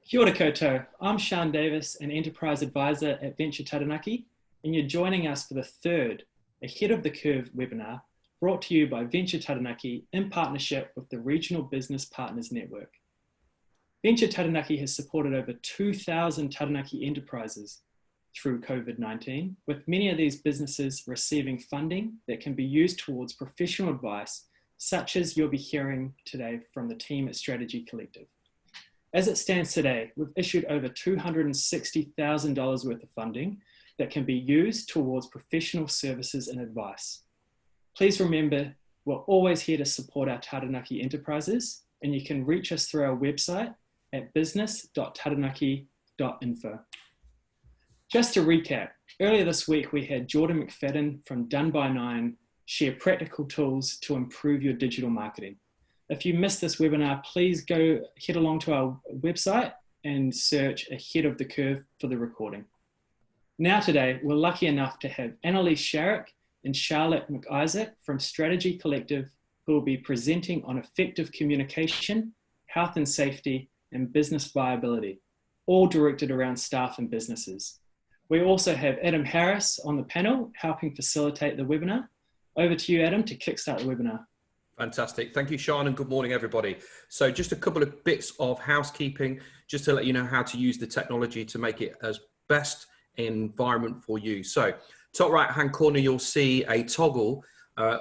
Kia ora koutou. I'm Sean Davis, an Enterprise Advisor at Venture Taranaki, and you're joining us for the third Ahead of the Curve webinar brought to you by Venture Taranaki in partnership with the Regional Business Partners Network. Venture Taranaki has supported over 2,000 Taranaki enterprises through COVID-19, with many of these businesses receiving funding that can be used towards professional advice, such as you'll be hearing today from the team at Strategy Collective. As it stands today, we've issued over $260,000 worth of funding that can be used towards professional services and advice. Please remember, we're always here to support our Taranaki enterprises, and you can reach us through our website at business.taranaki.info. Just to recap, earlier this week we had Jordan McFadden from Done by 9 share practical tools to improve your digital marketing. If you missed this webinar, please head along to our website and search Ahead of the Curve for the recording. Now today, we're lucky enough to have Annalese Sharrock and Charlotte McIssac from Strategy Collective, who will be presenting on effective communication, health and safety, and business viability, all directed around staff and businesses. We also have Adam Harris on the panel, helping facilitate the webinar. Over to you, Adam, to kickstart the webinar. Fantastic. Thank you, Sean, and good morning, everybody. So just a couple of bits of housekeeping, just to let you know how to use the technology to make it as best environment for you. So top right-hand corner, you'll see a toggle.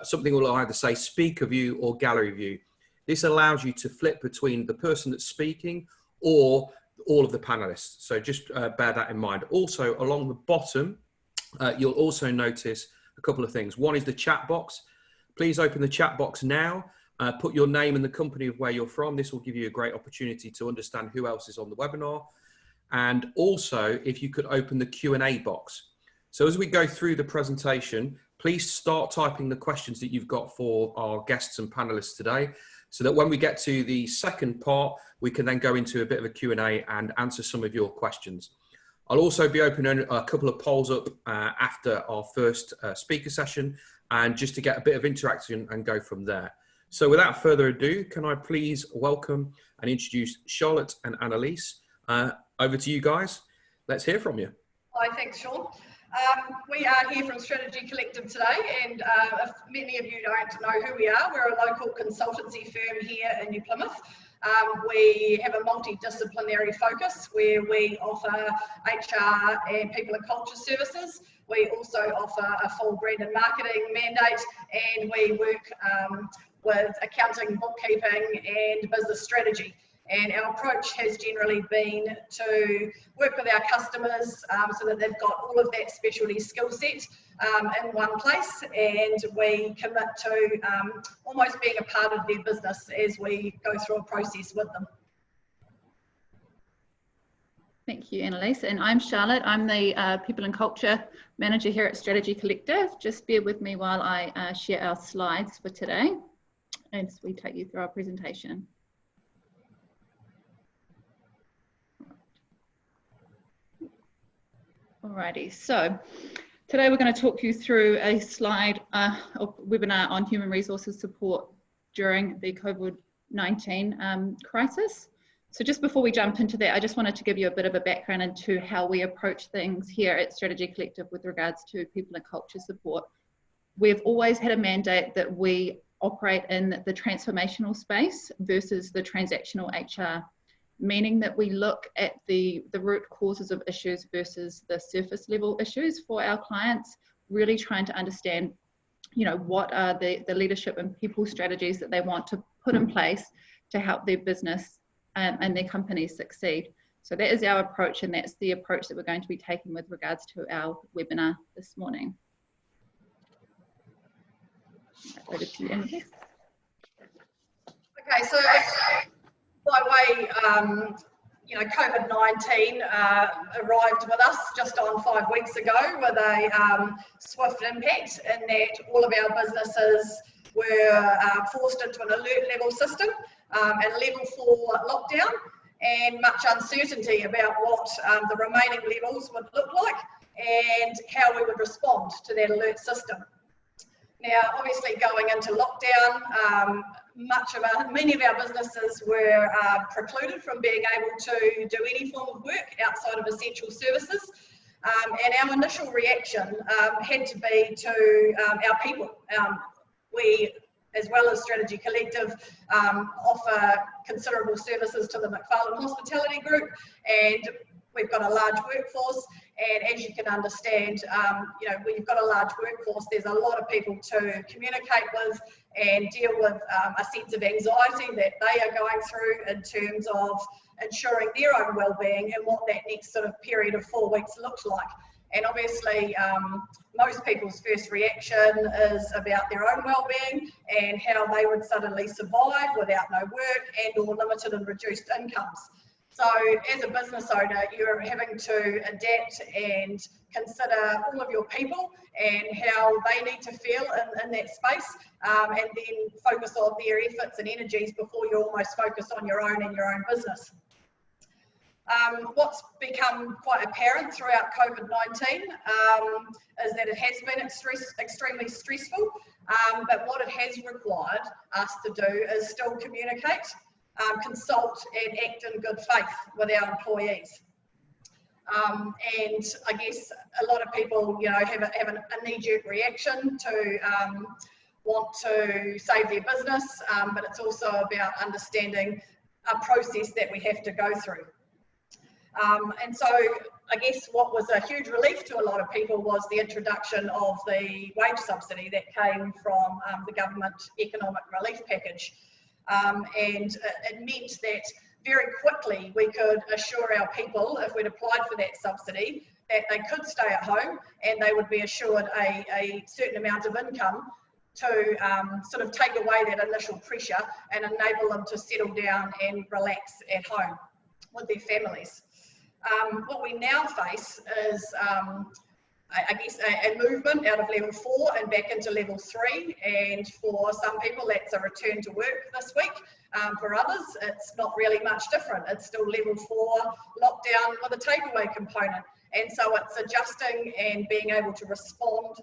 Something will either say speaker view or gallery view. This allows you to flip between the person that's speaking or all of the panelists. So just bear that in mind. Also, along the bottom, you'll also notice a couple of things. One is the chat box. Please open the chat box now, put your name and the company of where you're from. This will give you a great opportunity to understand who else is on the webinar. And also, if you could open the Q&A box. So as we go through the presentation, please start typing the questions that you've got for our guests and panelists today, so that when we get to the second part, we can then go into a bit of a Q&A and answer some of your questions. I'll also be opening a couple of polls up after our first speaker session, and just to get a bit of interaction and go from there. So without further ado, can I please welcome and introduce Charlotte and Annalese. Over to you guys. Let's hear from you. Hi, thanks, Sean. We are here from Strategy Collective today, and if many of you don't know who we are, we're a local consultancy firm here in New Plymouth. We have a multidisciplinary focus where we offer HR and people and culture services. We also offer a full brand and marketing mandate, and we work with accounting, bookkeeping, and business strategy. And our approach has generally been to work with our customers so that they've got all of that specialty skill set in one place, and we commit to almost being a part of their business as we go through a process with them. Thank you, Annalese. And I'm Charlotte. I'm the People and Culture Manager here at Strategy Collective. Just bear with me while I share our slides for today as we take you through our presentation. Alrighty, so today we're going to talk you through a slide or webinar on human resources support during the COVID-19 crisis. So just before we jump into that, I just wanted to give you a bit of a background into how we approach things here at Strategy Collective with regards to people and culture support. We've always had a mandate that we operate in the transformational space versus the transactional HR, meaning that we look at the root causes of issues versus the surface level issues for our clients, really trying to understand, you know, what are the leadership and people strategies that they want to put in place to help their business and their companies succeed. So that is our approach, and that's the approach that we're going to be taking with regards to our webinar this morning. Over to you, Annalese. Okay, so by way, you know, COVID-19 arrived with us just on 5 weeks ago with a swift impact in that all of our businesses were forced into an alert level system and level 4 lockdown, and much uncertainty about what the remaining levels would look like and how we would respond to that alert system. Now, obviously going into lockdown many of our businesses were precluded from being able to do any form of work outside of essential services. And our initial reaction had to be to our people. We, as well as Strategy Collective, offer considerable services to the McFarlane Hospitality Group, and we've got a large workforce. And as you can understand, you know, when you've got a large workforce, there's a lot of people to communicate with and deal with a sense of anxiety that they are going through in terms of ensuring their own well-being and what that next sort of period of 4 weeks looks like. And obviously, most people's first reaction is about their own well-being and how they would suddenly survive without no work and or limited and reduced incomes. So as a business owner, you're having to adapt and consider all of your people and how they need to feel in that space, and then focus on their efforts and energies before you almost focus on your own and your own business. What's become quite apparent throughout COVID-19 is that it has been extremely stressful, but what it has required us to do is still communicate, consult and act in good faith with our employees. And I guess a lot of people, you know, have a knee-jerk reaction to want to save their business, but it's also about understanding a process that we have to go through. And so I guess what was a huge relief to a lot of people was the introduction of the wage subsidy that came from the government economic relief package. And it meant that very quickly we could assure our people, if we'd applied for that subsidy, that they could stay at home and they would be assured a certain amount of income to sort of take away that initial pressure and enable them to settle down and relax at home with their families. What we now face is, I guess, a movement out of level 4 and back into level 3, and for some people that's a return to work this week. For others, it's not really much different. It's still level 4 lockdown with a takeaway component, and so it's adjusting and being able to respond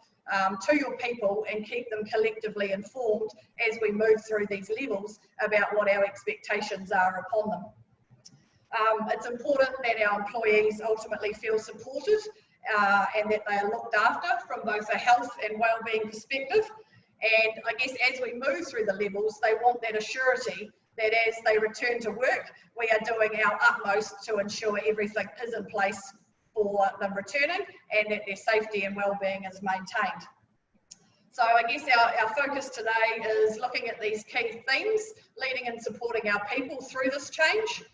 to your people and keep them collectively informed as we move through these levels about what our expectations are upon them. It's important that our employees ultimately feel supported and that they are looked after from both a health and wellbeing perspective. And I guess as we move through the levels, they want that assurity that as they return to work, we are doing our utmost to ensure everything is in place for them returning and that their safety and wellbeing is maintained. So I guess our focus today is looking at these key themes, leading and supporting our people through this change,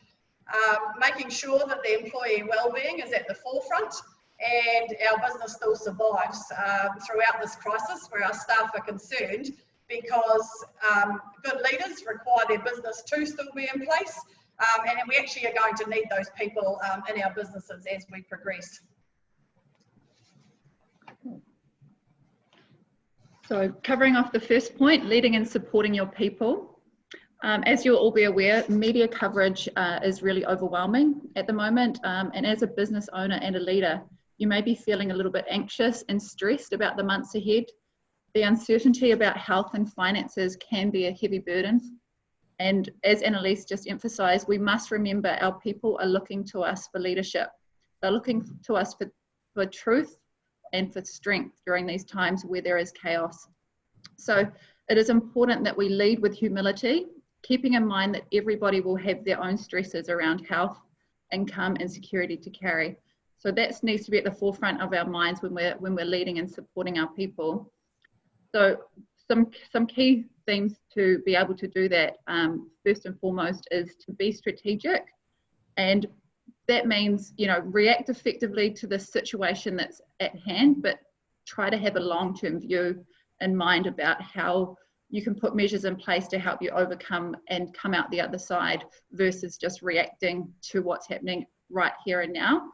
making sure that the employee wellbeing is at the forefront and our business still survives throughout this crisis where our staff are concerned, because good leaders require their business to still be in place, and we actually are going to need those people in our businesses as we progress. So covering off the first point, leading and supporting your people. As you'll all be aware, media coverage is really overwhelming at the moment, and as a business owner and a leader, you may be feeling a little bit anxious and stressed about the months ahead. The uncertainty about health and finances can be a heavy burden. And as Annalese just emphasised, we must remember our people are looking to us for leadership. They're looking to us for truth and for strength during these times where there is chaos. So it is important that we lead with humility, keeping in mind that everybody will have their own stresses around health, income and security to carry. So that needs to be at the forefront of our minds when we're leading and supporting our people. So some key themes to be able to do that, first and foremost, is to be strategic, and that means, you know, react effectively to the situation that's at hand, but try to have a long-term view in mind about how you can put measures in place to help you overcome and come out the other side versus just reacting to what's happening right here and now.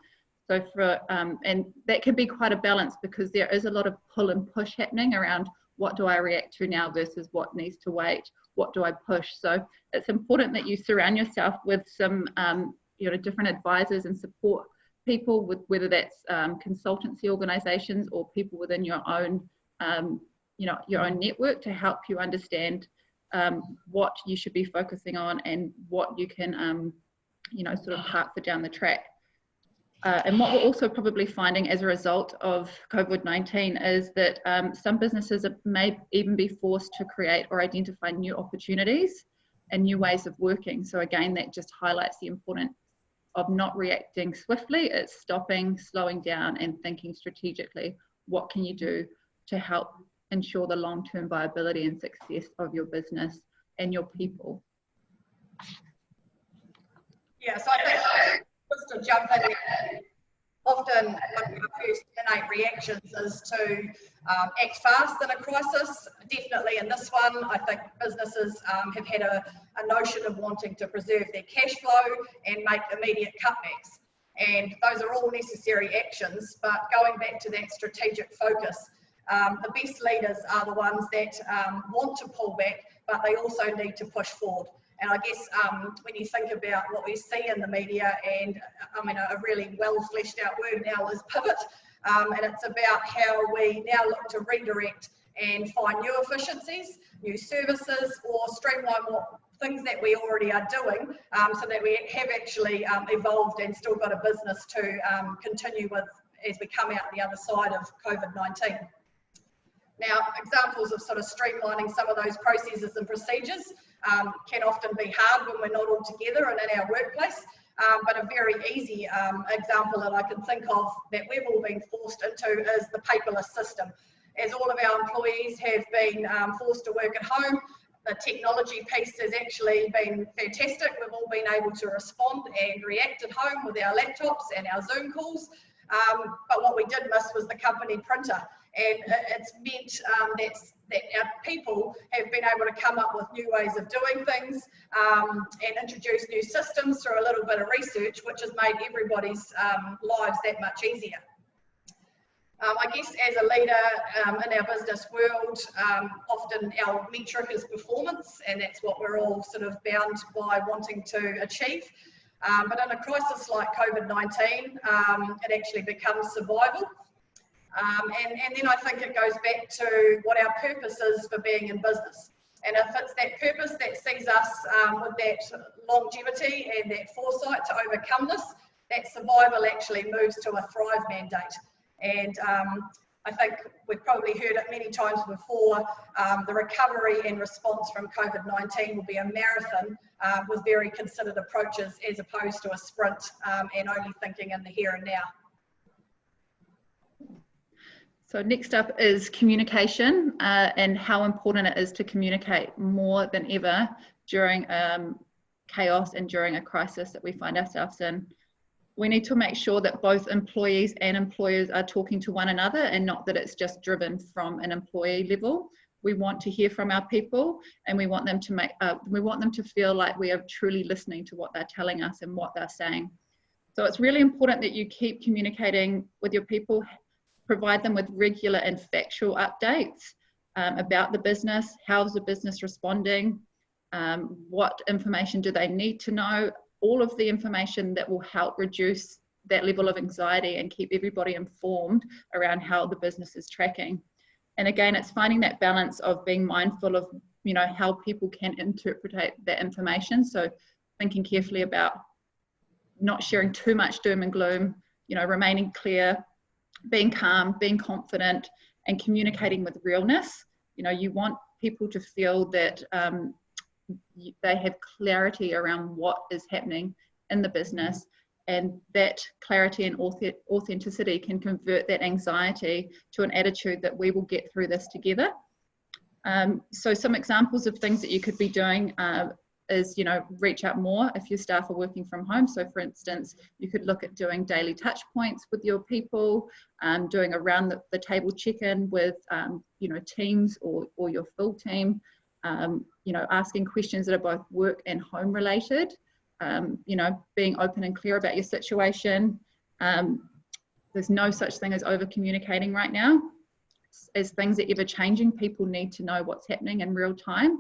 So and that can be quite a balance, because there is a lot of pull and push happening around what do I react to now versus what needs to wait, what do I push. So it's important that you surround yourself with some different advisors and support people, with whether that's consultancy organisations or people within your own your own network, to help you understand what you should be focusing on and what you can, you know, sort of park for down the track. And what we're also probably finding as a result of COVID-19 is that some businesses may even be forced to create or identify new opportunities and new ways of working. So again, that just highlights the importance of not reacting swiftly. It's stopping, slowing down and thinking strategically. What can you do to help ensure the long-term viability and success of your business and your people? Yeah, so I think just to jump in there, often one of our first innate reactions is to act fast in a crisis. Definitely in this one, I think businesses have had a notion of wanting to preserve their cash flow and make immediate cutbacks. And those are all necessary actions, but going back to that strategic focus, the best leaders are the ones that want to pull back, but they also need to push forward. And I guess when you think about what we see in the media, and I mean, a really well fleshed out word now is pivot, and it's about how we now look to redirect and find new efficiencies, new services, or streamline things that we already are doing, so that we have actually evolved and still got a business to continue with as we come out the other side of COVID-19. Now, examples of sort of streamlining some of those processes and procedures can often be hard when we're not all together and in our workplace, but a very easy example that I can think of that we've all been forced into is the paperless system. As all of our employees have been forced to work at home, the technology piece has actually been fantastic. We've all been able to respond and react at home with our laptops and our Zoom calls. But what we did miss was the company printer. And it's meant that our people have been able to come up with new ways of doing things and introduce new systems through a little bit of research, which has made everybody's lives that much easier. I guess as a leader in our business world, often our metric is performance, and that's what we're all sort of bound by wanting to achieve. But in a crisis like COVID-19, it actually becomes survival. And then I think it goes back to what our purpose is for being in business. And if it's that purpose that sees us with that longevity and that foresight to overcome this, that survival actually moves to a thrive mandate. And I think we've probably heard it many times before, the recovery and response from COVID-19 will be a marathon with very considered approaches as opposed to a sprint and only thinking in the here and now. So next up is communication and how important it is to communicate more than ever during chaos and during a crisis that we find ourselves in. We need to make sure that both employees and employers are talking to one another and not that it's just driven from an employee level. We want to hear from our people, and we want them to feel like we are truly listening to what they're telling us and what they're saying. So it's really important that you keep communicating with your people, provide them with regular and factual updates about the business, how's the business responding, what information do they need to know, all of the information that will help reduce that level of anxiety and keep everybody informed around how the business is tracking. And again, it's finding that balance of being mindful of, you know, how people can interpret that information. So thinking carefully about not sharing too much doom and gloom, you know, remaining clear, being calm, being confident, and communicating with realness. You know, you want people to feel that they have clarity around what is happening in the business, and that clarity and authenticity can convert that anxiety to an attitude that we will get through this together. So some examples of things that you could be doing is, you know, reach out more if your staff are working from home. So for instance, you could look at doing daily touch points with your people, doing around the table check-in with, you know, teams or your full team, you know, asking questions that are both work and home related, you know, being open and clear about your situation. There's no such thing as over communicating right now. As things are ever changing, people need to know what's happening in real time.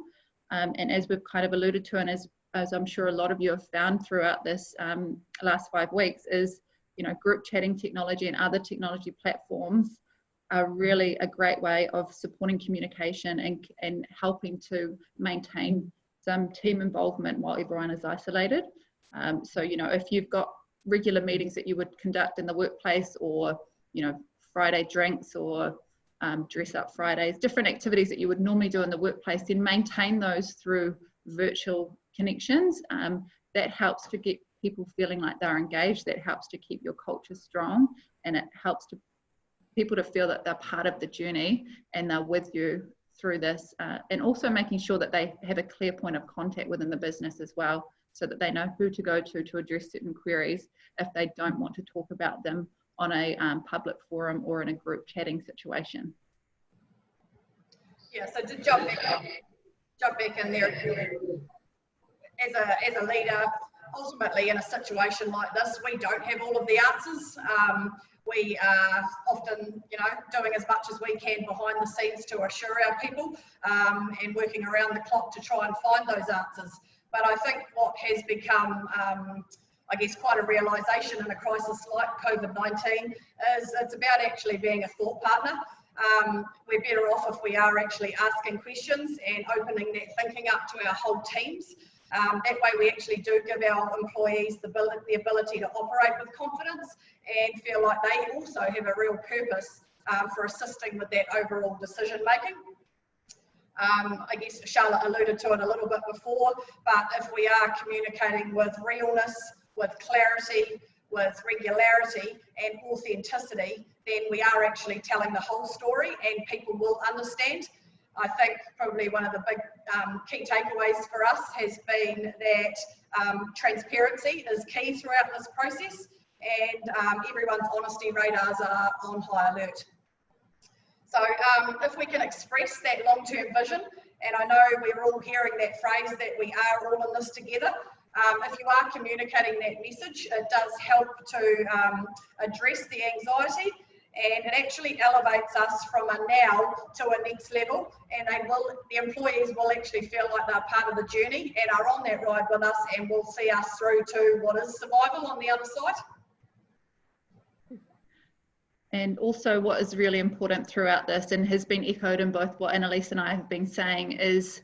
And as we've kind of alluded to, and as I'm sure a lot of you have found throughout this last 5 weeks, is, you know, group chatting technology and other technology platforms are really a great way of supporting communication and helping to maintain some team involvement while everyone is isolated. So, you know, if you've got regular meetings that you would conduct in the workplace, or, you know, Friday drinks, or dress up Fridays, different activities that you would normally do in the workplace, then maintain those through virtual connections. That helps to get people feeling like they're engaged, that helps to keep your culture strong, and it helps to people to feel that they're part of the journey and they're with you through this, and also making sure that they have a clear point of contact within the business as well, so that they know who to go to address certain queries if they don't want to talk about them on a public forum or in a group chatting situation. Yeah, so to jump back in there, as a leader, ultimately in a situation like this, we don't have all of the answers. We are often, you know, doing as much as we can behind the scenes to assure our people, and working around the clock to try and find those answers. But I think what has become, I guess, quite a realisation in a crisis like COVID-19 is it's about actually being a thought partner. We're better off if we are actually asking questions and opening that thinking up to our whole teams. That way we actually do give our employees the ability to operate with confidence and feel like they also have a real purpose for assisting with that overall decision making. I guess Charlotte alluded to it a little bit before, but if we are communicating with realness, with clarity, with regularity and authenticity, then we are actually telling the whole story and people will understand. I think probably one of the big key takeaways for us has been that transparency is key throughout this process, and everyone's honesty radars are on high alert. So if we can express that long-term vision, and I know we're all hearing that phrase that we are all in this together, if you are communicating that message, it does help to address the anxiety, and it actually elevates us from a now to a next level, and the employees will actually feel like they're part of the journey and are on that ride with us and will see us through to what is survival on the other side. And also what is really important throughout this, and has been echoed in both what Annalese and I have been saying, is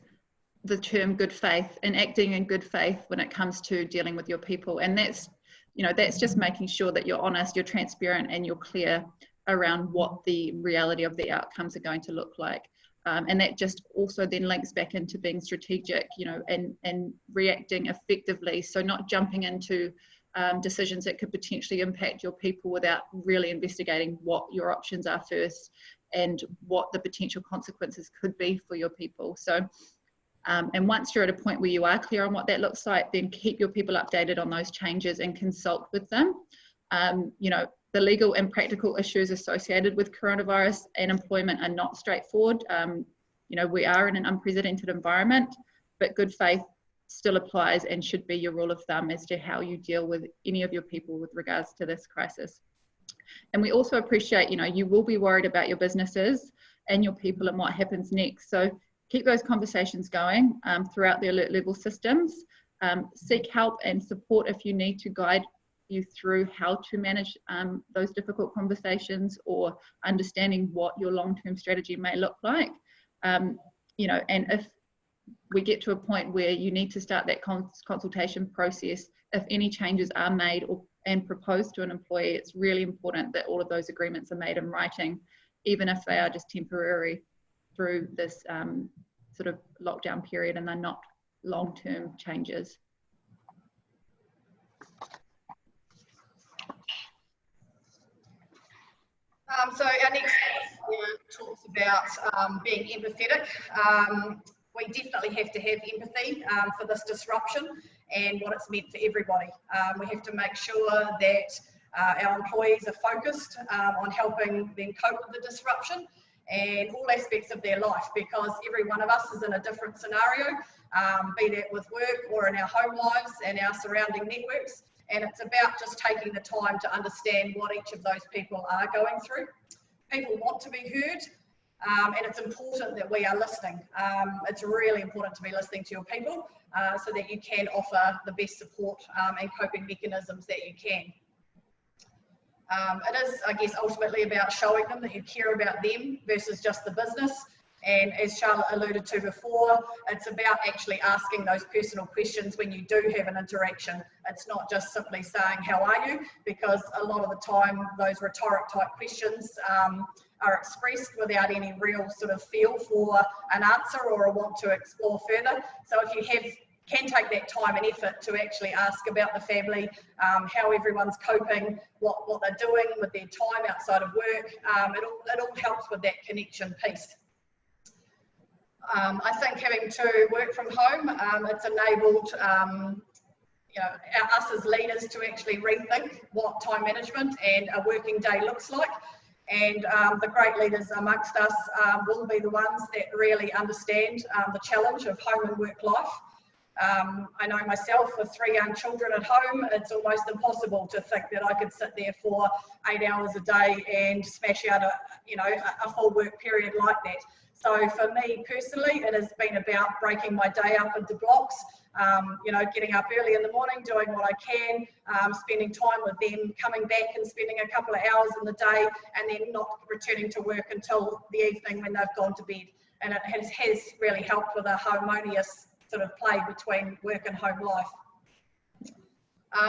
the term good faith, and acting in good faith when it comes to dealing with your people. And that's, you know, that's just making sure that you're honest, you're transparent, and you're clear around what the reality of the outcomes are going to look like. And that just also then links back into being strategic, you know, and reacting effectively. So not jumping into decisions that could potentially impact your people without really investigating what your options are first and what the potential consequences could be for your people. So, and once you're at a point where you are clear on what that looks like, then keep your people updated on those changes and consult with them. You know, the legal and practical issues associated with coronavirus and employment are not straightforward. You know, we are in an unprecedented environment, but good faith still applies and should be your rule of thumb as to how you deal with any of your people with regards to this crisis. And we also appreciate, you know, you will be worried about your businesses and your people and what happens next. So keep those conversations going throughout the alert level systems. Seek help and support if you need to guide you through how to manage those difficult conversations, or understanding what your long-term strategy may look like. You know, and if we get to a point where you need to start that consultation process, if any changes are made and proposed to an employee, it's really important that all of those agreements are made in writing, even if they are just temporary through this sort of lockdown period and they're not long-term changes. So our next talks about being empathetic. We definitely have to have empathy for this disruption and what it's meant for everybody. We have to make sure that our employees are focused on helping them cope with the disruption and all aspects of their life, because every one of us is in a different scenario, be that with work or in our home lives and our surrounding networks. And it's about just taking the time to understand what each of those people are going through. People want to be heard, and it's important that we are listening. It's really important to be listening to your people so that you can offer the best support and coping mechanisms that you can. It is, I guess, ultimately about showing them that you care about them versus just the business. And as Charlotte alluded to before, it's about actually asking those personal questions when you do have an interaction. It's not just simply saying, how are you? Because a lot of the time, those rhetoric type questions are expressed without any real sort of feel for an answer or a want to explore further. So if you can take that time and effort to actually ask about the family, how everyone's coping, what they're doing with their time outside of work, it all helps with that connection piece. I think having to work from home, it's enabled us as leaders to actually rethink what time management and a working day looks like. And the great leaders amongst us will be the ones that really understand the challenge of home and work life. I know myself with 3 young children at home, it's almost impossible to think that I could sit there for 8 hours a day and smash out a full work period like that. So for me personally, it has been about breaking my day up into blocks, getting up early in the morning, doing what I can, spending time with them, coming back and spending a couple of hours in the day, and then not returning to work until the evening when they've gone to bed. And it has really helped with a harmonious sort of play between work and home life.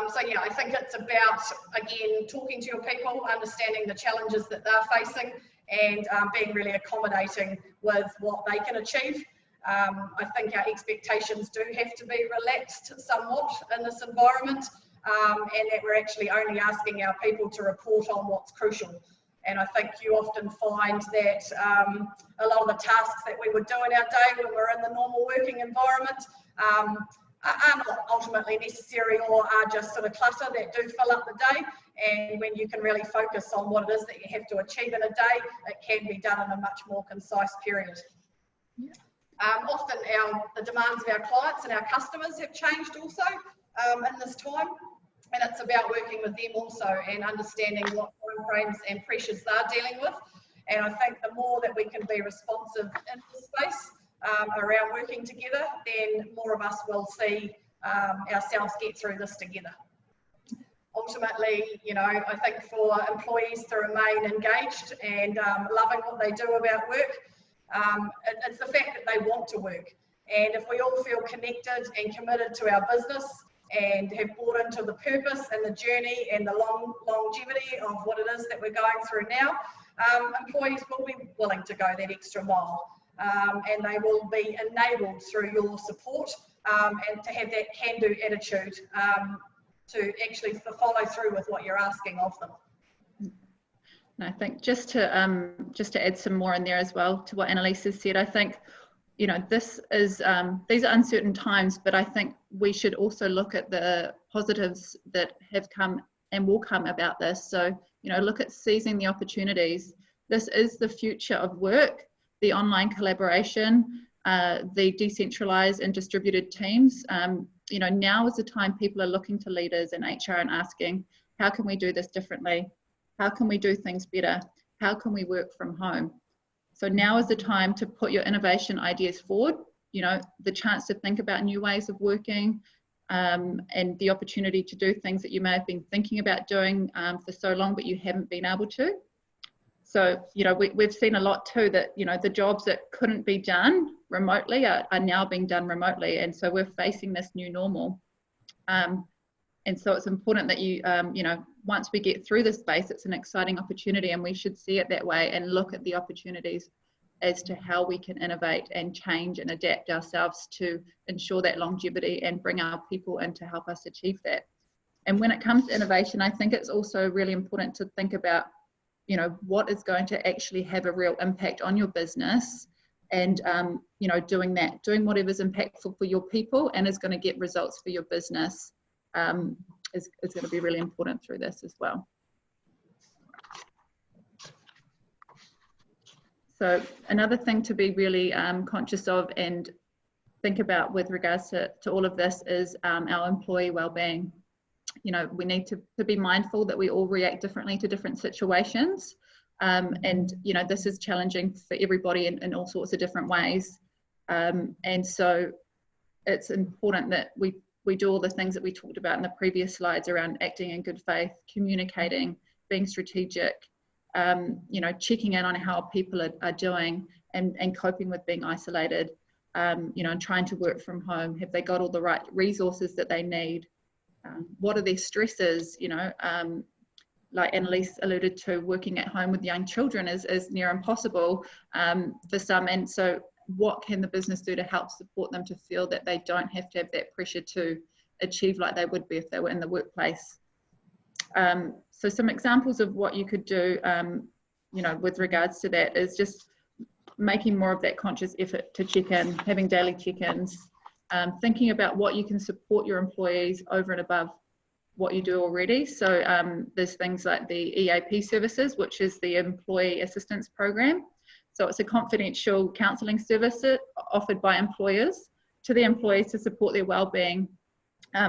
So yeah, I think it's about, again, talking to your people, understanding the challenges that they're facing, and being really accommodating with what they can achieve. I think our expectations do have to be relaxed somewhat in this environment, and that we're actually only asking our people to report on what's crucial. And I think you often find that a lot of the tasks that we would do in our day when we're in the normal working environment are not ultimately necessary, or are just sort of clutter that do fill up the day. And when you can really focus on what it is that you have to achieve in a day, it can be done in a much more concise period. Yeah. Often the demands of our clients and our customers have changed also in this time. And it's about working with them also and understanding what time frames and pressures they're dealing with. And I think the more that we can be responsive in this space around working together, then more of us will see ourselves get through this together. Ultimately, I think for employees to remain engaged and loving what they do about work, it's the fact that they want to work. And if we all feel connected and committed to our business and have bought into the purpose and the journey and the longevity of what it is that we're going through now, employees will be willing to go that extra mile, and they will be enabled through your support and to have that can-do attitude to actually follow through with what you're asking of them. And I think just to add some more in there as well to what Annalese has said, I think this is these are uncertain times, but I think we should also look at the positives that have come and will come about this. So look at seizing the opportunities. This is the future of work, the online collaboration, the decentralized and distributed teams. Now is the time people are looking to leaders and HR and asking, how can we do this differently? How can we do things better? How can we work from home? So now is the time to put your innovation ideas forward, the chance to think about new ways of working, and the opportunity to do things that you may have been thinking about doing for so long, but you haven't been able to. So, we've seen a lot too that, the jobs that couldn't be done remotely are now being done remotely. And so we're facing this new normal. And so it's important that you, once we get through this space, it's an exciting opportunity, and we should see it that way and look at the opportunities as to how we can innovate and change and adapt ourselves to ensure that longevity and bring our people in to help us achieve that. And when it comes to innovation, I think it's also really important to think about, what is going to actually have a real impact on your business, and, doing whatever's impactful for your people and is going to get results for your business is going to be really important through this as well. So another thing to be really conscious of and think about with regards to all of this is our employee wellbeing. We need to be mindful that we all react differently to different situations. And, this is challenging for everybody in all sorts of different ways. And so it's important that we do all the things that we talked about in the previous slides around acting in good faith, communicating, being strategic, you know, checking in on how people are doing and coping with being isolated, you know, and trying to work from home. Have they got all the right resources that they need? What are their stresses? You know, like Annalese alluded to, working at home with young children is near impossible for some. And so what can the business do to help support them to feel that they don't have to have that pressure to achieve like they would be if they were in the workplace? So some examples of what you could do, you know, with regards to that is just making more of that conscious effort to check in, having daily check-ins, thinking about what you can support your employees over and above what you do already. So there's things like the EAP services, which is the Employee Assistance Program. So it's a confidential counselling service offered by employers to the employees to support their wellbeing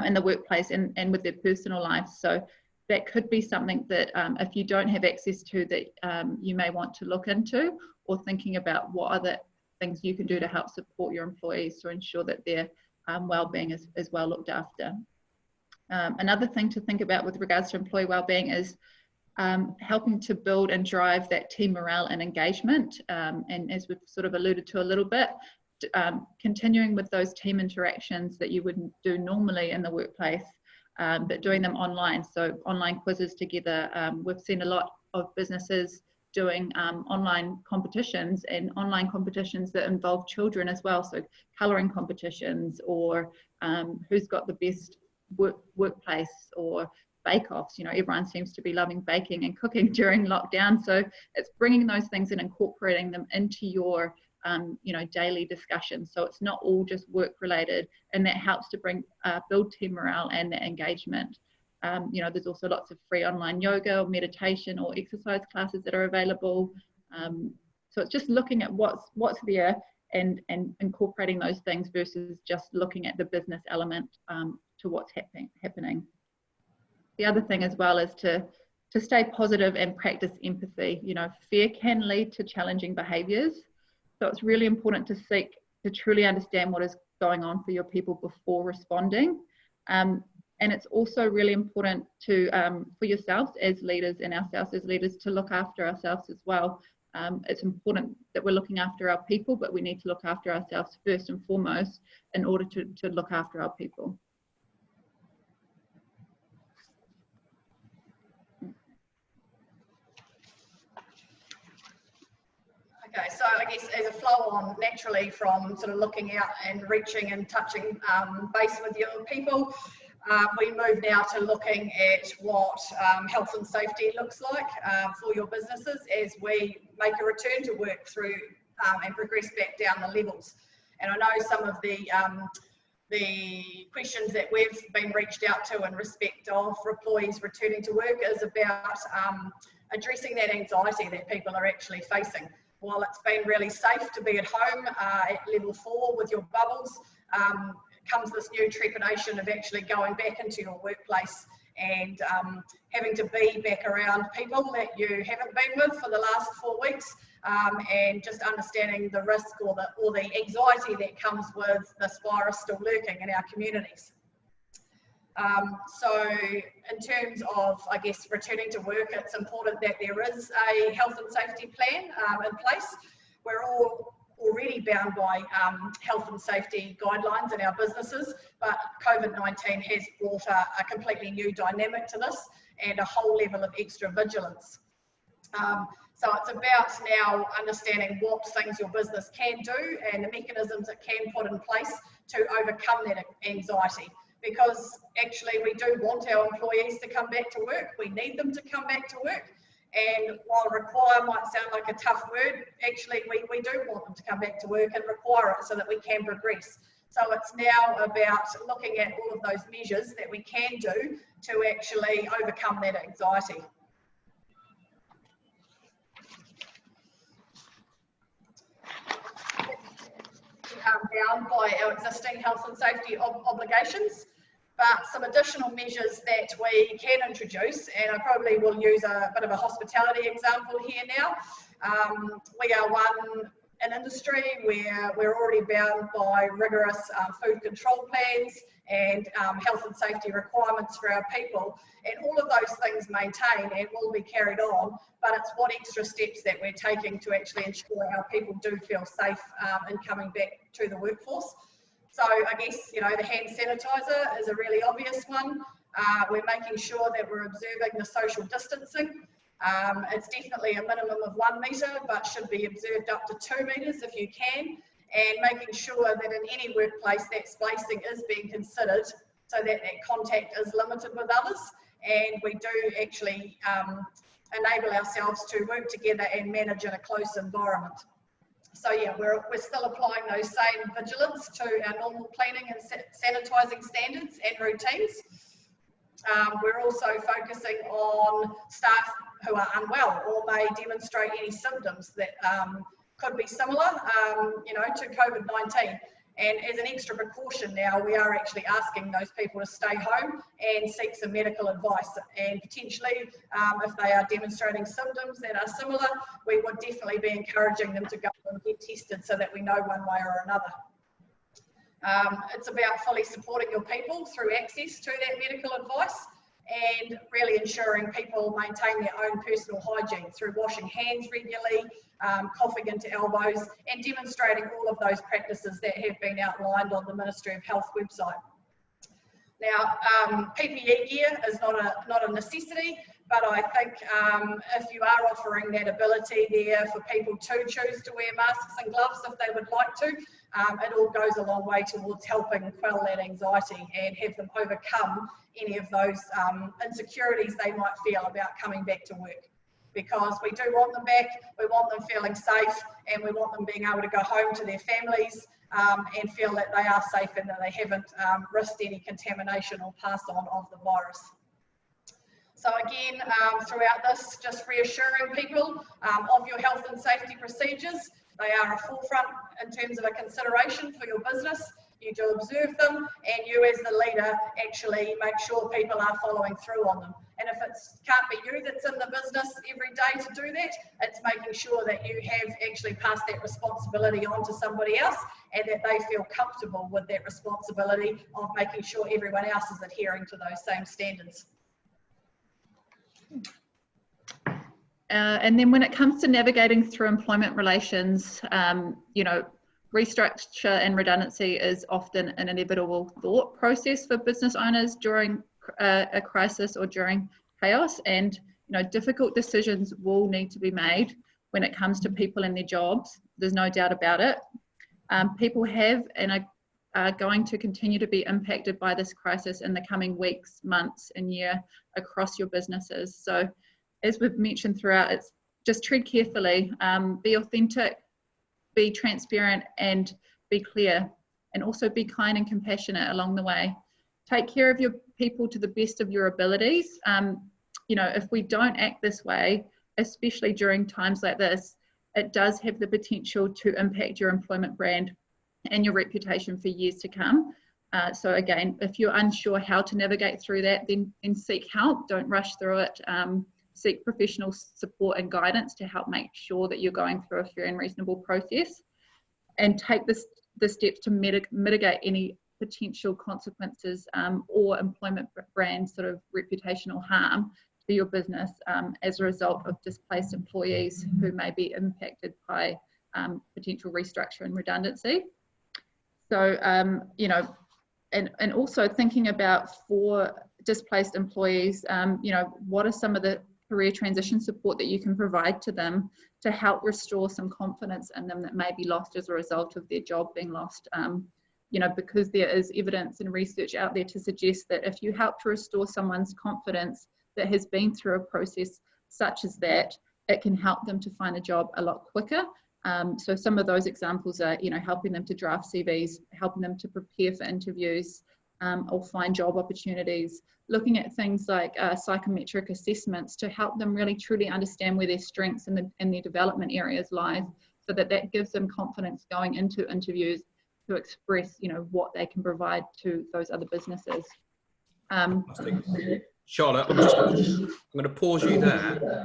in the workplace and with their personal life. So that could be something that if you don't have access to, that you may want to look into, or thinking about what other things you can do to help support your employees to ensure that their wellbeing is well looked after. Another thing to think about with regards to employee wellbeing is helping to build and drive that team morale and engagement. And as we've sort of alluded to a little bit, continuing with those team interactions that you wouldn't do normally in the workplace, but doing them online. So online quizzes together. We've seen a lot of businesses doing online competitions, and online competitions that involve children as well. So colouring competitions, or who's got the best workplace, or bake-offs. You know, everyone seems to be loving baking and cooking during lockdown. So it's bringing those things and incorporating them into your you know, daily discussion. So it's not all just work related, and that helps to bring build team morale and that engagement. You know, there's also lots of free online yoga or meditation or exercise classes that are available. So it's just looking at what's there and incorporating those things versus just looking at the business element to what's happening. The other thing as well is to stay positive and practice empathy. You know, fear can lead to challenging behaviours. So it's really important to seek to truly understand what is going on for your people before responding. And it's also really important to for yourselves as leaders and ourselves as leaders to look after ourselves as well. It's important that we're looking after our people, but we need to look after ourselves first and foremost in order to look after our people. Okay, so I guess as a flow on naturally from sort of looking out and reaching and touching base with your people, we move now to looking at what health and safety looks like for your businesses as we make a return to work through and progress back down the levels. And I know some of the questions that we've been reached out to in respect of employees returning to work is about addressing that anxiety that people are actually facing. While it's been really safe to be at home at level 4 with your bubbles, comes this new trepidation of actually going back into your workplace and having to be back around people that you haven't been with for the last 4 weeks, and just understanding the risk or the anxiety that comes with this virus still lurking in our communities. So in terms of, I guess, returning to work, it's important that there is a health and safety plan in place. We're all already bound by health and safety guidelines in our businesses, but COVID-19 has brought a completely new dynamic to this and a whole level of extra vigilance. So it's about now understanding what things your business can do and the mechanisms it can put in place to overcome that anxiety. Because actually we do want our employees to come back to work. We need them to come back to work. And while require might sound like a tough word, actually we do want them to come back to work and require it so that we can progress. So it's now about looking at all of those measures that we can do to actually overcome that anxiety. Bound by our existing health and safety obligations, but some additional measures that we can introduce, and I probably will use a bit of a hospitality example here now. We are one an industry where we're already bound by rigorous food control plans and health and safety requirements for our people, and all of those things maintain and will be carried on, but it's what extra steps that we're taking to actually ensure our people do feel safe in coming back to the workforce. So I guess, you know, the hand sanitizer is a really obvious one. We're making sure that we're observing the social distancing. It's definitely a minimum of 1 metre, but should be observed up to 2 metres if you can, and making sure that in any workplace that spacing is being considered so that that contact is limited with others, and we do actually enable ourselves to work together and manage in a close environment. So yeah, we're still applying those same vigilance to our normal cleaning and sanitising standards and routines. We're also focusing on staff who are unwell or may demonstrate any symptoms that could be similar, you know, to COVID-19. And as an extra precaution now, we are actually asking those people to stay home and seek some medical advice. And potentially, if they are demonstrating symptoms that are similar, we would definitely be encouraging them to go and get tested so that we know one way or another. It's about fully supporting your people through access to that medical advice, and really ensuring people maintain their own personal hygiene through washing hands regularly, coughing into elbows, and demonstrating all of those practices that have been outlined on the Ministry of Health website. Now, PPE gear is not a necessity, but I think if you are offering that ability there for people to choose to wear masks and gloves if they would like to, it all goes a long way towards helping quell that anxiety and have them overcome any of those insecurities they might feel about coming back to work. Because we do want them back, we want them feeling safe, and we want them being able to go home to their families and feel that they are safe and that they haven't risked any contamination or pass on of the virus. So again, throughout this, just reassuring people of your health and safety procedures. They are a forefront in terms of a consideration for your business. You do observe them, and you as the leader actually make sure people are following through on them. And if it can't be you that's in the business every day to do that, it's making sure that you have actually passed that responsibility on to somebody else, and that they feel comfortable with that responsibility of making sure everyone else is adhering to those same standards. And then when it comes to navigating through employment relations, you know, restructure and redundancy is often an inevitable thought process for business owners during a crisis or during chaos. And, you know, difficult decisions will need to be made when it comes to people and their jobs. There's no doubt about it. People have and are going to continue to be impacted by this crisis in the coming weeks, months, and year across your businesses. So, as we've mentioned throughout, it's just tread carefully, be authentic, be transparent, and be clear, and also be kind and compassionate along the way. Take care of your people to the best of your abilities. You know, if we don't act this way, especially during times like this, it does have the potential to impact your employment brand and your reputation for years to come. So again, if you're unsure how to navigate through that, then seek help. Don't rush through it. Seek professional support and guidance to help make sure that you're going through a fair and reasonable process, and take the steps to mitigate any potential consequences or employment brand sort of reputational harm to your business as a result of displaced employees who may be impacted by potential restructure and redundancy. So, you know, and also thinking about for displaced employees, you know, what are some of the career transition support that you can provide to them to help restore some confidence in them that may be lost as a result of their job being lost. You know, because there is evidence and research out there to suggest that if you help to restore someone's confidence that has been through a process such as that, it can help them to find a job a lot quicker. So some of those examples are, you know, helping them to draft CVs, helping them to prepare for interviews or find job opportunities, looking at things like psychometric assessments to help them really truly understand where their strengths and their development areas lie, so that that gives them confidence going into interviews to express, you know, what they can provide to those other businesses. Charlotte, I'm going to pause you there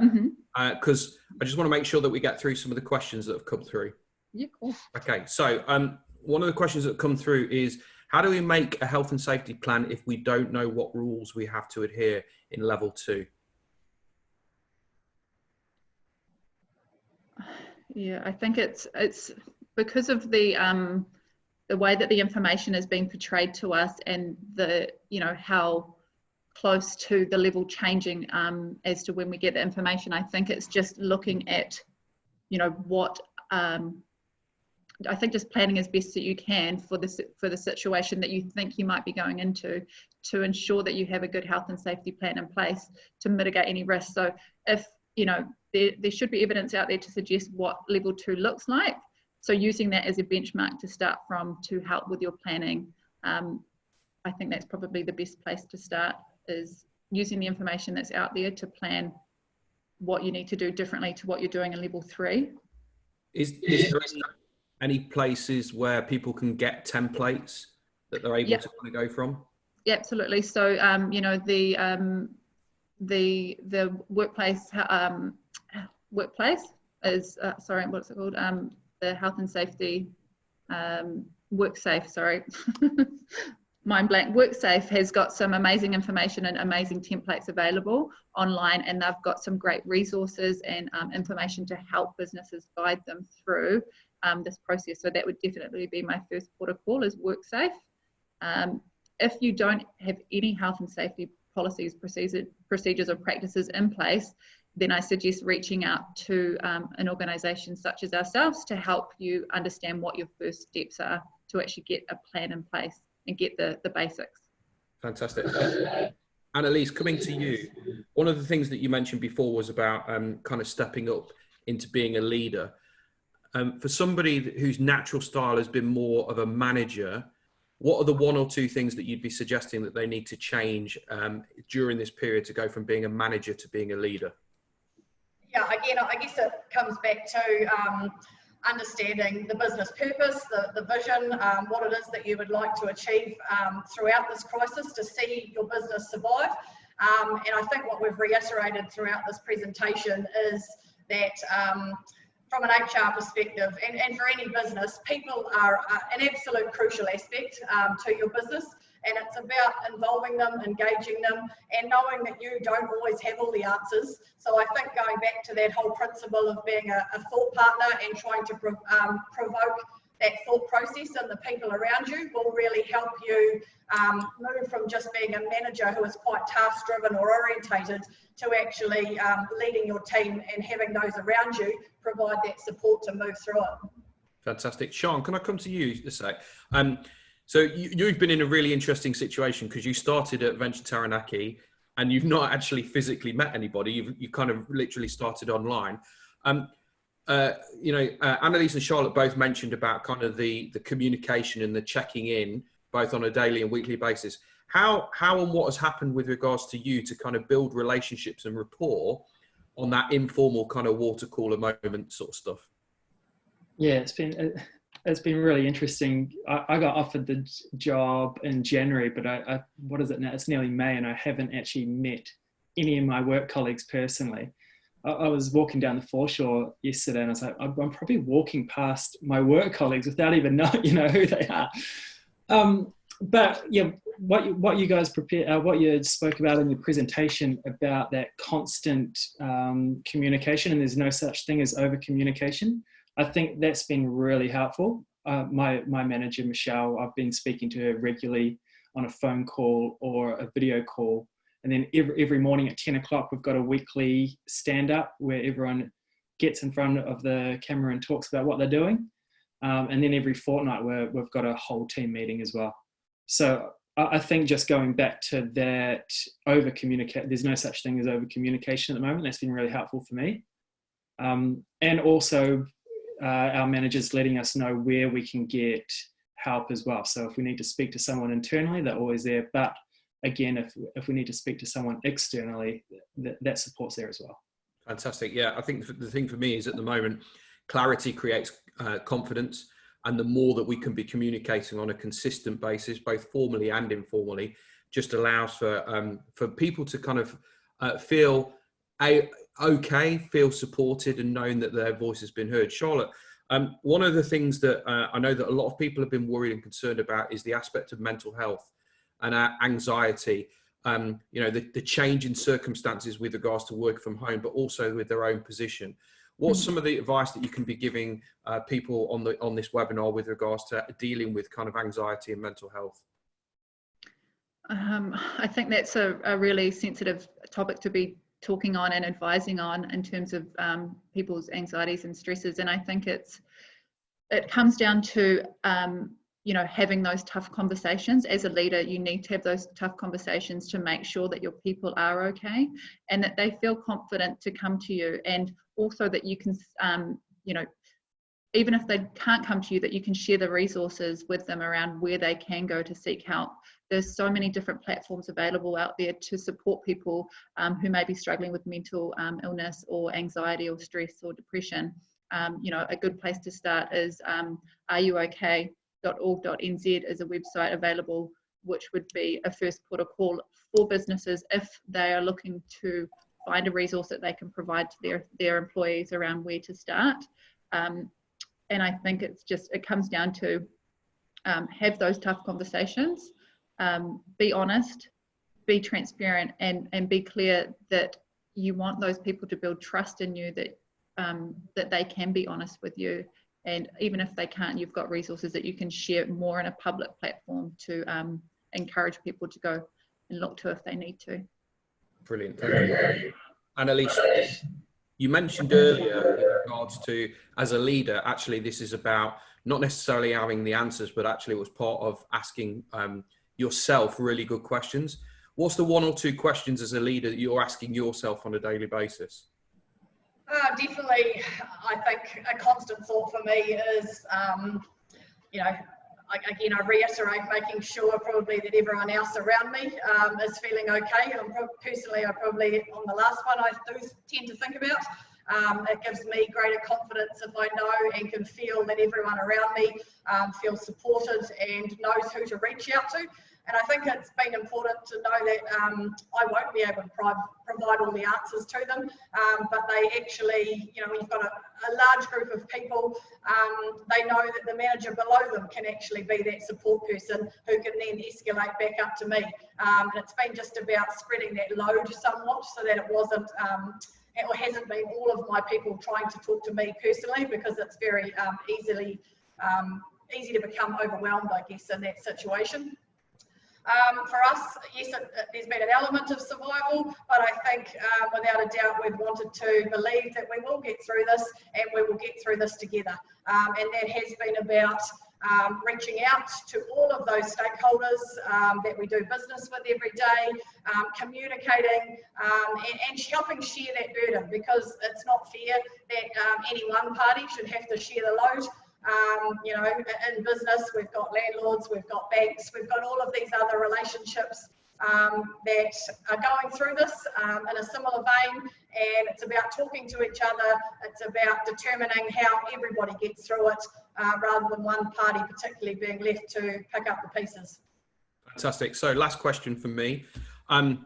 because I just want to make sure that we get through some of the questions that have come through. Yeah, cool. Okay, so one of the questions that come through is, how do we make a health and safety plan if we don't know what rules we have to adhere in level 2? Yeah, I think it's because of the way that the information is being portrayed to us, and the, you know, how close to the level changing as to when we get the information. I think it's just looking at, you know, what I think just planning as best that you can for the situation that you think you might be going into, to ensure that you have a good health and safety plan in place to mitigate any risks. So if, you know, there should be evidence out there to suggest what level 2 looks like. So using that as a benchmark to start from to help with your planning. I think that's probably the best place to start, is using the information that's out there to plan what you need to do differently to what you're doing in level 3. Is there any places where people can get templates that they're able to kind of go from? Yeah, absolutely. So, you know, the workplace is, sorry, what's it called? The health and safety, WorkSafe, sorry. Mind blank. WorkSafe has got some amazing information and amazing templates available online, and they've got some great resources and information to help businesses guide them through this process. So that would definitely be my first port of call, is WorkSafe. If you don't have any health and safety policies, procedures or practices in place, then I suggest reaching out to an organisation such as ourselves to help you understand what your first steps are to actually get a plan in place and get the basics. Fantastic. Annalese, coming to you, one of the things that you mentioned before was about kind of stepping up into being a leader. For somebody whose natural style has been more of a manager, what are the 1 or 2 things that you'd be suggesting that they need to change during this period to go from being a manager to being a leader? Yeah, again, I guess it comes back to understanding the business purpose, the vision, what it is that you would like to achieve throughout this crisis to see your business survive. And I think what we've reiterated throughout this presentation is that from an HR perspective, and for any business, people are an absolute crucial aspect to your business. And it's about involving them, engaging them, and knowing that you don't always have all the answers. So I think going back to that whole principle of being a thought partner and trying to provoke that thought process in the people around you will really help you move from just being a manager who is quite task-driven or orientated to actually leading your team and having those around you provide that support to move through it. Fantastic. Sean, can I come to you a sec? So you've been in a really interesting situation, because you started at Venture Taranaki and you've not actually physically met anybody. You kind of literally started online. You know, Annalese and Charlotte both mentioned about kind of the communication and the checking in, both on a daily and weekly basis. How and what has happened with regards to you to kind of build relationships and rapport on that informal kind of water cooler moment sort of stuff? Yeah, it's been really interesting. I got offered the job in January, but what is it now? It's nearly May, and I haven't actually met any of my work colleagues personally. I was walking down the foreshore yesterday, and I was like, I'm probably walking past my work colleagues without even knowing, you know, who they are. But yeah, what you guys prepared, what you spoke about in your presentation about that constant communication, and there's no such thing as over communication. I think that's been really helpful. My manager, Michelle, I've been speaking to her regularly on a phone call or a video call. And then every morning at 10 o'clock, we've got a weekly stand-up where everyone gets in front of the camera and talks about what they're doing. And then every fortnight, we've got a whole team meeting as well. So I think just going back to that over-communicate, there's no such thing as over-communication at the moment. That's been really helpful for me. And also, our managers letting us know where we can get help as well. So if we need to speak to someone internally, they're always there. But again, if we need to speak to someone externally, that support's there as well. Fantastic. Yeah, I think the thing for me is at the moment, clarity creates confidence. And the more that we can be communicating on a consistent basis, both formally and informally, just allows for people to kind of feel okay, feel supported, and knowing that their voice has been heard. Charlotte, One of the things that I know that a lot of people have been worried and concerned about is the aspect of mental health and anxiety. You know, the change in circumstances with regards to work from home, but also with their own position. What's some of the advice that you can be giving people on this webinar with regards to dealing with kind of anxiety and mental health? I think that's a really sensitive topic to be talking on and advising on in terms of people's anxieties and stresses. And I think it comes down to you know, having those tough conversations. As a leader, you need to have those tough conversations to make sure that your people are okay and that they feel confident to come to you, and also that you can you know, even if they can't come to you, that you can share the resources with them around where they can go to seek help. There's so many different platforms available out there to support people who may be struggling with mental illness or anxiety or stress or depression. You know, a good place to start is areyouok.org.nz is a website available, which would be a first port of call for businesses if they are looking to find a resource that they can provide to their employees around where to start. And I think it comes down to have those tough conversations, be honest, be transparent, and be clear that you want those people to build trust in you, that they can be honest with you. And even if they can't, you've got resources that you can share more in a public platform to encourage people to go and look to if they need to. Brilliant. Thank you. Annalese, you mentioned earlier in regards to, as a leader, actually this is about not necessarily having the answers, but actually it was part of asking yourself really good questions. What's the one or two questions as a leader that you're asking yourself on a daily basis? Definitely, I think a constant thought for me is, you know, again, I reiterate making sure probably that everyone else around me is feeling okay. Personally, I probably, on the last one, I do tend to think about. It gives me greater confidence if I know and can feel that everyone around me feels supported and knows who to reach out to. And I think it's been important to know that I won't be able to provide all the answers to them, but they actually, you know, when you've got a large group of people, they know that the manager below them can actually be that support person who can then escalate back up to me. And it's been just about spreading that load somewhat so that it wasn't, or hasn't been all of my people trying to talk to me personally, because it's very easy to become overwhelmed, I guess, in that situation. For us, yes, there's been an element of survival, but I think without a doubt we've wanted to believe that we will get through this, and we will get through this together. And that has been about reaching out to all of those stakeholders that we do business with every day, communicating and helping share that burden, because it's not fair that any one party should have to share the load. You know, in business, we've got landlords, we've got banks, we've got all of these other relationships that are going through this in a similar vein, and it's about talking to each other. It's about determining how everybody gets through it, rather than one party particularly being left to pick up the pieces. Fantastic. So last question from me. Try and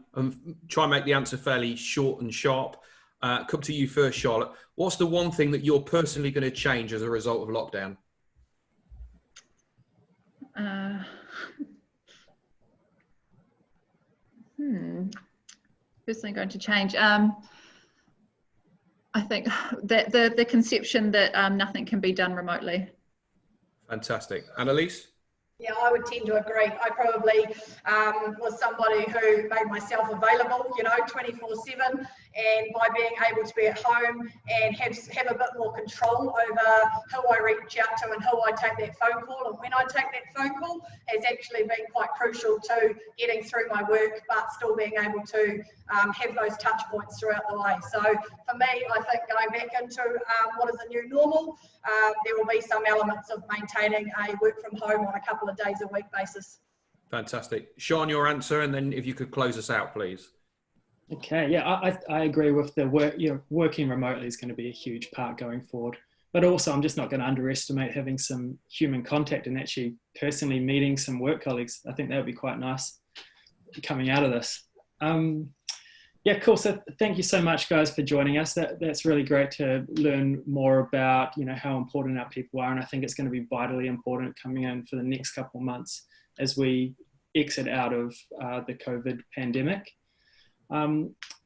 make the answer fairly short and sharp. Come to you first, Charlotte. What's the one thing that you're personally going to change as a result of lockdown? Personally going to change. I think that the conception that nothing can be done remotely. Fantastic. Annalese? Yeah, I would tend to agree. I probably was somebody who made myself available, you know, 24/7, and by being able to be at home and have a bit more control over who I reach out to and who I take that phone call and when I take that phone call has actually been quite crucial to getting through my work, but still being able to have those touch points throughout the way. So for me, I think going back into what is a new normal, there will be some elements of maintaining a work from home on a couple of days a week basis. Fantastic. Sean, your answer, and then if you could close us out, please. Okay, yeah, I agree with the work. You know, working remotely is going to be a huge part going forward. But also, I'm just not going to underestimate having some human contact and actually personally meeting some work colleagues. I think that would be quite nice coming out of this. Yeah, cool. So thank you so much, guys, for joining us. That's really great to learn more about, how important our people are. And I think it's going to be vitally important coming in for the next couple of months as we exit out of the COVID pandemic.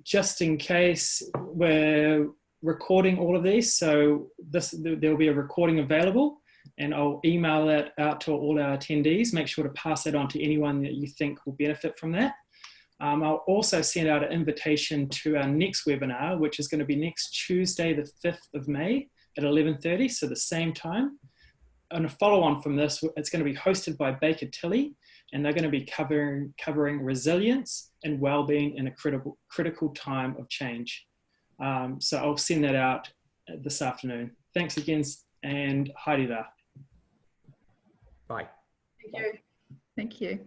Just in case, we're recording all of these, so there'll be a recording available, and I'll email that out to all our attendees. Make sure to pass that on to anyone that you think will benefit from that. I'll also send out an invitation to our next webinar, which is going to be next Tuesday, the 5th of May at 11:30, so the same time. And a follow-on from this, it's going to be hosted by Baker Tilly, and they're going to be covering resilience and well-being in a critical time of change. So I'll send that out this afternoon. Thanks again, and haere rā. Bye. Thank you. Thank you.